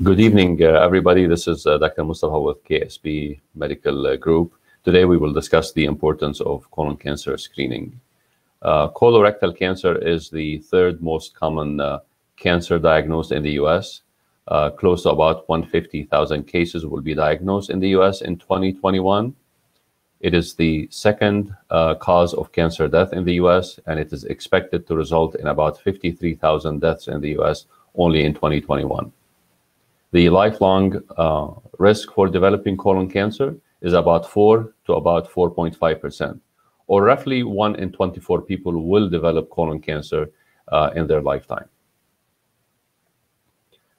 Good evening, everybody. This is Dr. Mustapha with KSP Medical Group. Today we will discuss the importance of colon cancer screening. Colorectal cancer is the third most common cancer diagnosed in the U.S. Close to about 150,000 cases will be diagnosed in the U.S. in 2021. It is the second cause of cancer death in the U.S., and it is expected to result in about 53,000 deaths in the U.S. only in 2021. The lifelong risk for developing colon cancer is about 4 to about 4.5%, or roughly 1 in 24 people will develop colon cancer in their lifetime.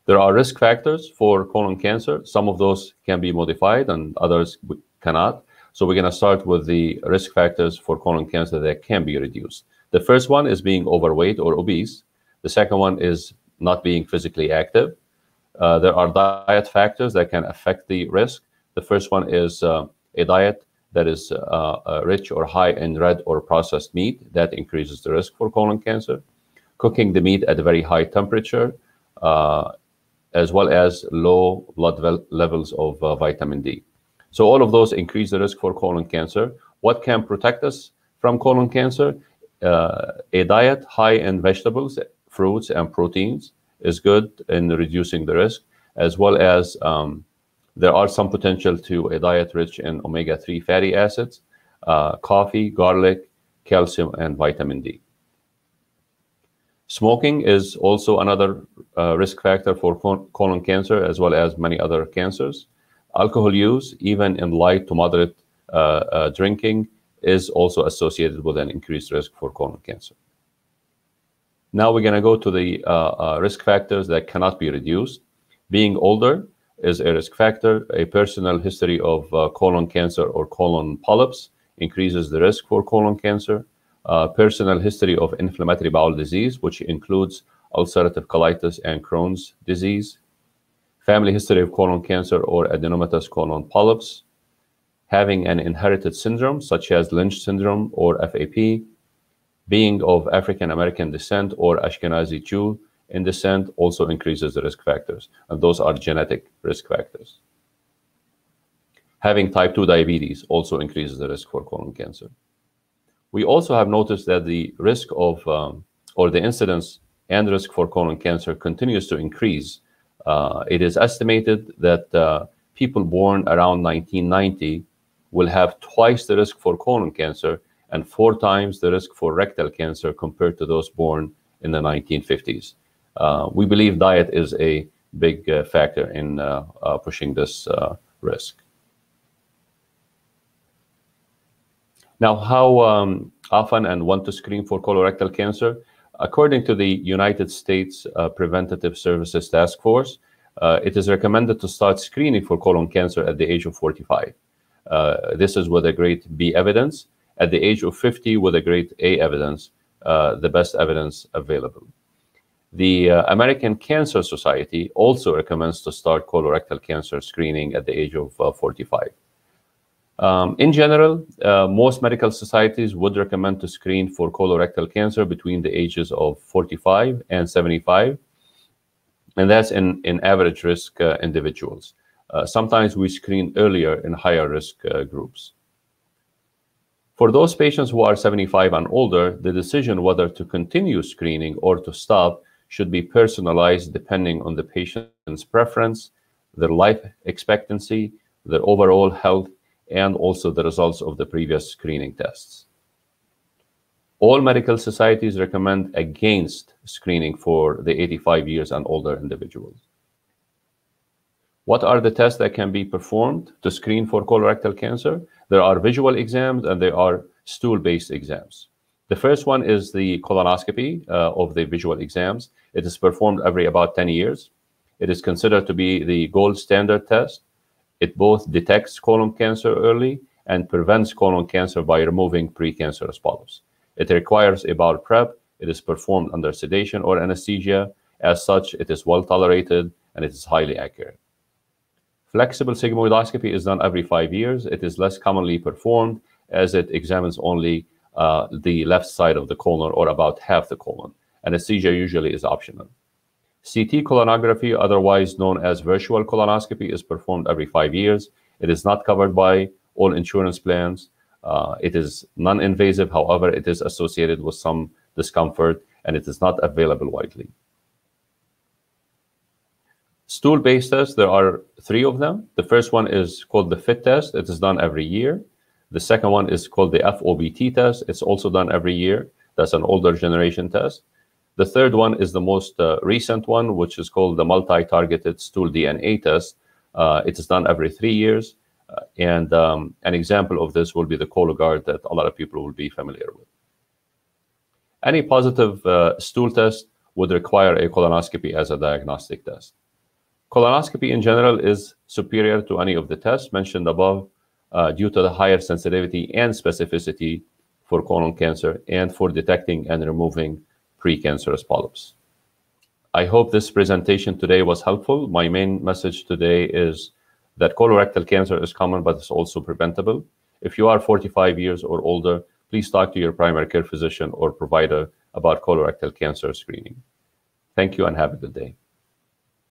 There are risk factors for colon cancer. Some of those can be modified and others cannot. So we're going to start with the risk factors for colon cancer that can be reduced. The first one is being overweight or obese. The second one is not being physically active. There are diet factors that can affect the risk. The first one is a diet that is rich or high in red or processed meat. That increases the risk for colon cancer. Cooking the meat at a very high temperature, as well as low blood levels of vitamin D. So all of those increase the risk for colon cancer. What can protect us from colon cancer? A diet high in vegetables, fruits, and proteins is good in reducing the risk, as well as there are some potential to a diet rich in omega-3 fatty acids, coffee, garlic, calcium, and vitamin D. Smoking is also another risk factor for colon cancer, as well as many other cancers. Alcohol use, even in light to moderate drinking, is also associated with an increased risk for colon cancer. Now we're going to go to the risk factors that cannot be reduced. Being older is a risk factor. A personal history of colon cancer or colon polyps increases the risk for colon cancer. Personal history of inflammatory bowel disease, which includes ulcerative colitis and Crohn's disease. Family history of colon cancer or adenomatous colon polyps. Having an inherited syndrome, such as Lynch syndrome or FAP. Being of African American descent or Ashkenazi Jew in descent also increases the risk factors, and those are genetic risk factors. Having type 2 diabetes also increases the risk for colon cancer. We also have noticed that the risk of, or the incidence and risk for colon cancer continues to increase. It is estimated that people born around 1990 will have twice the risk for colon cancer and 4 times the risk for rectal cancer compared to those born in the 1950s. We believe diet is a big factor in pushing this risk. Now, how often and when to screen for colorectal cancer? According to the United States Preventive Services Task Force, it is recommended to start screening for colon cancer at the age of 45. This is with a grade B evidence. At the age of 50 with a grade A evidence, the best evidence available. The American Cancer Society also recommends to start colorectal cancer screening at the age of 45. In general, most medical societies would recommend to screen for colorectal cancer between the ages of 45 and 75, and that's in average risk individuals. Sometimes we screen earlier in higher risk groups. For those patients who are 75 and older, the decision whether to continue screening or to stop should be personalized depending on the patient's preference, their life expectancy, their overall health, and also the results of the previous screening tests. All medical societies recommend against screening for the 85 years and older individuals. What are the tests that can be performed to screen for colorectal cancer? There are visual exams and there are stool-based exams. The first one is the colonoscopy of the visual exams. It is performed every about 10 years. It is considered to be the gold standard test. It both detects colon cancer early and prevents colon cancer by removing precancerous polyps. It requires a bowel prep. It is performed under sedation or anesthesia. As such, it is well tolerated and it is highly accurate. Flexible sigmoidoscopy is done every 5 years. It is less commonly performed as it examines only the left side of the colon or about half the colon. Anesthesia usually is optional. CT colonography, otherwise known as virtual colonoscopy, is performed every 5 years. It is not covered by all insurance plans. It is non-invasive, however, it is associated with some discomfort, and it is not available widely. Stool-based tests, there are 3 of them. The first one is called the FIT test. It is done every year. The second one is called the FOBT test. It's also done every year. That's an older generation test. The third one is the most recent one, which is called the multi-targeted stool DNA test. It is done every 3 years. And an example of this will be the Cologuard that a lot of people will be familiar with. Any positive stool test would require a colonoscopy as a diagnostic test. Colonoscopy in general is superior to any of the tests mentioned above due to the higher sensitivity and specificity for colon cancer and for detecting and removing precancerous polyps. I hope this presentation today was helpful. My main message today is that colorectal cancer is common, but it's also preventable. If you are 45 years or older, please talk to your primary care physician or provider about colorectal cancer screening. Thank you and have a good day.